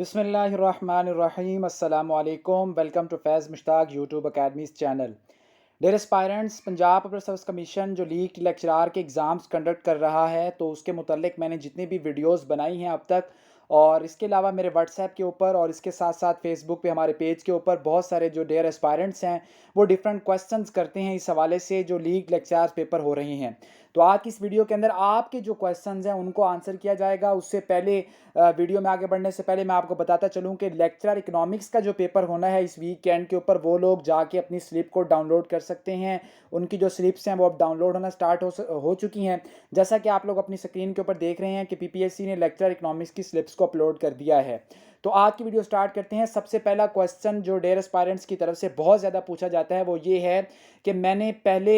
बिस्मिल्लाहिर्रहमानिर्रहीम अस्सलामुअलैकुम। Welcome to Faiz Mushtaq YouTube academy's channel. Dear aspirants, Punjab public service commission जो लीग लेक्चरार के एग्ज़ाम्स कंडक्ट कर रहा है, तो उसके मुतल्लिक मैंने जितनी भी वीडियोस बनाई हैं अब तक, और इसके अलावा मेरे व्हाट्सएप के ऊपर और इसके साथ साथ फेसबुक पे हमारे पेज के ऊपर बहुत सारे जो डियर एस्पायरेंट्स हैं वो डिफरेंट क्वेश्चंस करते हैं इस हवाले से जो लीग लेक्चरार पेपर हो रहे हैं। तो आज की इस वीडियो के अंदर आपके जो क्वेश्चंस हैं उनको आंसर किया जाएगा। उससे पहले वीडियो में आगे बढ़ने से पहले मैं आपको बताता चलूं कि लेक्चरर इकोनॉमिक्स का जो पेपर होना है इस वीकेंड के ऊपर, वो लोग जाके अपनी स्लिप को डाउनलोड कर सकते हैं। उनकी जो स्लिप्स हैं वो अब डाउनलोड होना स्टार्ट हो चुकी हैं। जैसा कि आप लोग अपनी स्क्रीन के ऊपर देख रहे हैं कि पीपीएससी ने लेक्चरर इकोनॉमिक्स की स्लिप्स को अपलोड कर दिया है। तो आज की वीडियो स्टार्ट करते हैं। सबसे पहला क्वेश्चन जो डेयर एस्पायरेंट्स की तरफ से बहुत ज़्यादा पूछा जाता है वो ये है कि मैंने पहले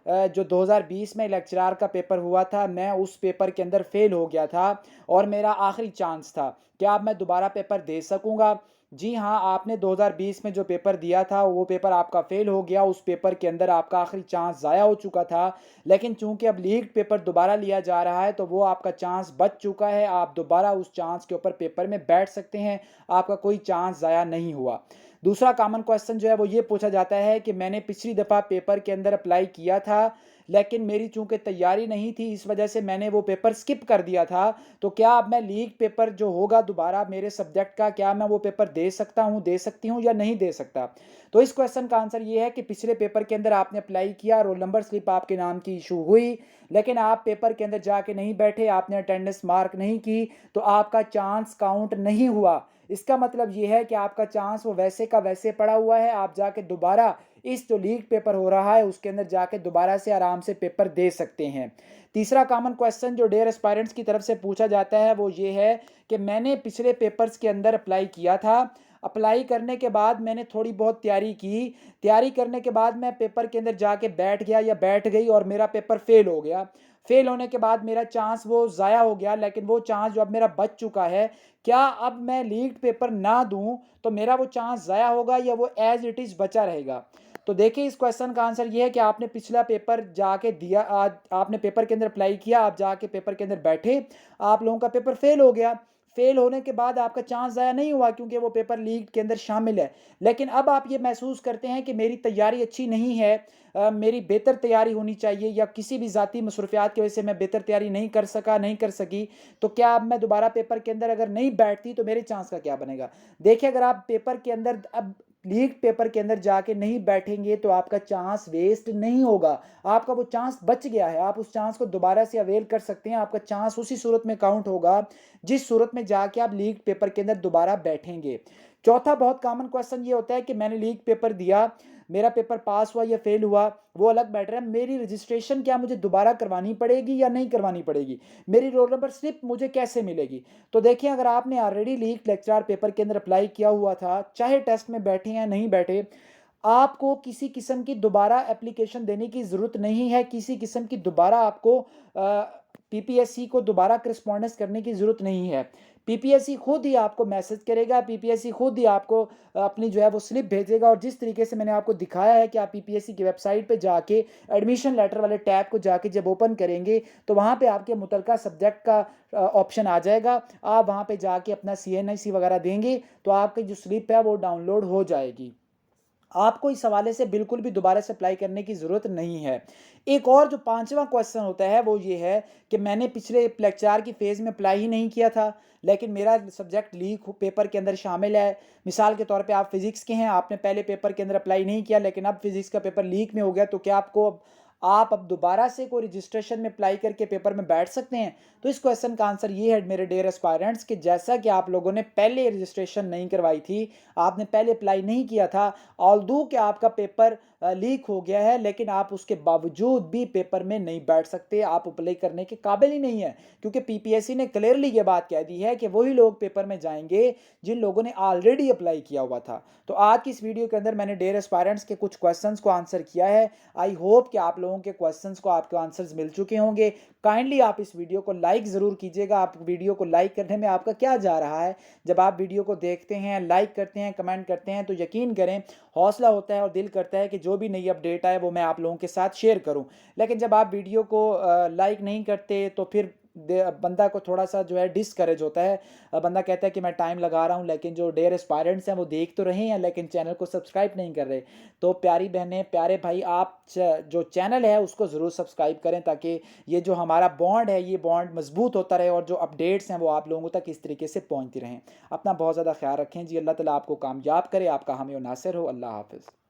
जो 2020 में लेक्चरार का पेपर हुआ था, मैं उस पेपर के अंदर फेल हो गया था और मेरा आखिरी चांस था, क्या अब मैं दोबारा पेपर दे सकूंगा? जी हाँ, आपने 2020 में जो पेपर दिया था वो पेपर आपका फेल हो गया। उस पेपर के अंदर आपका आखिरी चांस ज़ाया हो चुका था, लेकिन चूंकि अब लीग पेपर दोबारा लिया जा रहा है तो वो आपका चांस बच चुका है। आप दोबारा उस चांस के ऊपर पेपर में बैठ सकते हैं, आपका कोई चांस ज़ाया नहीं हुआ। दूसरा कॉमन क्वेश्चन जो है वो ये पूछा जाता है कि मैंने पिछली दफ़ा पेपर के अंदर अप्लाई किया था, लेकिन मेरी चूंकि तैयारी नहीं थी इस वजह से मैंने वो पेपर स्किप कर दिया था, तो क्या अब मैं लीग पेपर जो होगा दोबारा मेरे सब्जेक्ट का, क्या मैं वो पेपर दे सकता हूँ, दे सकती हूँ या नहीं दे सकता? तो इस क्वेश्चन का आंसर ये है कि पिछले पेपर के अंदर आपने अप्लाई किया, रोल नंबर स्लिप आपके नाम की इशू हुई, लेकिन आप पेपर के अंदर जाके नहीं बैठे, आपने अटेंडेंस मार्क नहीं की, तो आपका चांस काउंट नहीं हुआ। इसका मतलब ये है कि आपका चांस वो वैसे का वैसे पड़ा हुआ है। आप जाके दोबारा इस जो लीग पेपर हो रहा है उसके अंदर जाके दोबारा से आराम से पेपर दे सकते हैं। तीसरा कॉमन क्वेश्चन जो डेयर एस्पायरेंट्स की तरफ से पूछा जाता है वो ये है कि मैंने पिछले पेपर्स के अंदर अप्लाई किया था, अप्लाई करने के बाद मैंने थोड़ी बहुत तैयारी की, तैयारी करने के बाद मैं पेपर के अंदर जाके बैठ गया या बैठ गई और मेरा पेपर फेल हो गया। फेल होने के बाद मेरा चांस वो ज़ाया हो गया, लेकिन वो चांस जो अब मेरा बच चुका है, क्या अब मैं लीग पेपर ना दूं तो मेरा वो चांस ज़ाया होगा या वो एज इट इज़ बचा रहेगा? तो देखिए, इस क्वेश्चन का आंसर ये है कि आपने पिछला पेपर जाके दिया, आज आपने पेपर के अंदर अप्लाई किया, आप जाके पेपर के अंदर बैठे, आप लोगों का पेपर फेल हो गया। फेल होने के बाद आपका चांस ज़ाया नहीं हुआ क्योंकि वो पेपर लीग के अंदर शामिल है। लेकिन अब आप ये महसूस करते हैं कि मेरी तैयारी अच्छी नहीं है, मेरी बेहतर तैयारी होनी चाहिए, या किसी भी ज़ाती मसरूफियात की वजह से मैं बेहतर तैयारी नहीं कर सका, नहीं कर सकी, तो क्या अब मैं दोबारा पेपर के अंदर अगर नहीं बैठती तो मेरे चांस का क्या बनेगा? देखिए, अगर आप पेपर के अंदर अब लीग पेपर के अंदर जाके नहीं बैठेंगे तो आपका चांस वेस्ट नहीं होगा, आपका वो चांस बच गया है। आप उस चांस को दोबारा से अवेल कर सकते हैं। आपका चांस उसी सूरत में काउंट होगा जिस सूरत में जाके आप लीग पेपर के अंदर दोबारा बैठेंगे। चौथा बहुत कॉमन क्वेश्चन ये होता है कि मैंने लीग पेपर दिया, मेरा पेपर पास हुआ या फेल हुआ वो अलग मैटर है, मेरी रजिस्ट्रेशन क्या मुझे दोबारा करवानी पड़ेगी या नहीं करवानी पड़ेगी? मेरी रोल नंबर स्लिप मुझे कैसे मिलेगी? तो देखिए, अगर आपने ऑलरेडी लीग लेक्चरार पेपर के अंदर अप्लाई किया हुआ था, चाहे टेस्ट में बैठे या नहीं बैठे, आपको किसी किस्म की दोबारा एप्लीकेशन देने की ज़रूरत नहीं है, किसी किस्म की दोबारा आपको पीपीएससी को दोबारा करस्पॉन्डेंस करने की ज़रूरत नहीं है। पीपीएससी खुद ही आपको मैसेज करेगा, पीपीएससी खुद ही आपको अपनी जो है वो स्लिप भेजेगा, और जिस तरीके से मैंने आपको दिखाया है कि आप पीपीएससी की वेबसाइट पे जाके एडमिशन लेटर वाले टैब को जाके जब ओपन करेंगे तो वहाँ पे आपके मुतलका सब्जेक्ट का ऑप्शन आ जाएगा। आप वहाँ पे जाके अपना सीएनआईसी वगैरह देंगे तो आपकी जो स्लिप है वो डाउनलोड हो जाएगी। आपको इस हवाले से बिल्कुल भी दोबारा से अप्लाई करने की ज़रूरत नहीं है। एक और जो पांचवा क्वेश्चन होता है वो ये है कि मैंने पिछले लेक्चर की फ़ेज़ में अप्लाई ही नहीं किया था, लेकिन मेरा सब्जेक्ट लीग पेपर के अंदर शामिल है। मिसाल के तौर पे आप फिज़िक्स के हैं, आपने पहले पेपर के अंदर अप्लाई नहीं किया, लेकिन अब फिज़िक्स का पेपर लीग में हो गया, तो क्या आपको आप अब दोबारा से कोई रजिस्ट्रेशन में अप्लाई करके पेपर में बैठ सकते हैं? तो इस क्वेश्चन का आंसर ये है मेरे डियर एस्पायरेंट्स कि जैसा कि आप लोगों ने पहले रजिस्ट्रेशन नहीं करवाई थी, आपने पहले अप्लाई नहीं किया था, ऑल्दो कि आपका पेपर लीक हो गया है, लेकिन आप उसके बावजूद भी पेपर में नहीं बैठ सकते, आप अप्लाई करने के काबिल ही नहीं है, क्योंकि पीपीएससी ने क्लियरली ये बात कह दी है कि वही लोग पेपर में जाएंगे जिन लोगों ने ऑलरेडी अप्लाई किया हुआ था। तो आज की इस वीडियो के अंदर मैंने डियर एस्पायरेंट्स के कुछ क्वेश्चंस को आंसर किया है। आई होप कि आप लोगों के क्वेश्चंस को आपके आंसर्स मिल चुके होंगे। काइंडली आप इस वीडियो को लाइक ज़रूर कीजिएगा। आप वीडियो को लाइक करने में आपका क्या जा रहा है? जब आप वीडियो को देखते हैं, लाइक करते हैं, कमेंट करते हैं, तो यकीन करें हौसला होता है और दिल करता है कि जो भी नई अपडेट आए वो मैं आप लोगों के साथ शेयर करूं। लेकिन जब आप वीडियो को लाइक नहीं करते तो फिर बंदा को थोड़ा-सा जो है डिस्करेज होता है। बंदा कहता है कि मैं टाइम लगा रहा हूँ, लेकिन जो डियर एस्पायरेंट्स हैं वो देख तो रहे हैं लेकिन चैनल को सब्सक्राइब नहीं कर रहे। तो प्यारी बहनें, प्यारे भाई, आप जो चैनल है उसको ज़रूर सब्सक्राइब करें, ताकि ये जो हमारा बॉन्ड है ये बॉन्ड मजबूत होता रहे और जो अपडेट्स हैं वो आप लोगों तक इस तरीके से पहुँचती रहें। अपना बहुत ज़्यादा ख्याल रखें जी। अल्लाह ताला आपको कामयाब करे, आपका हामी और नासिर हो। अल्लाह हाफ़िज़।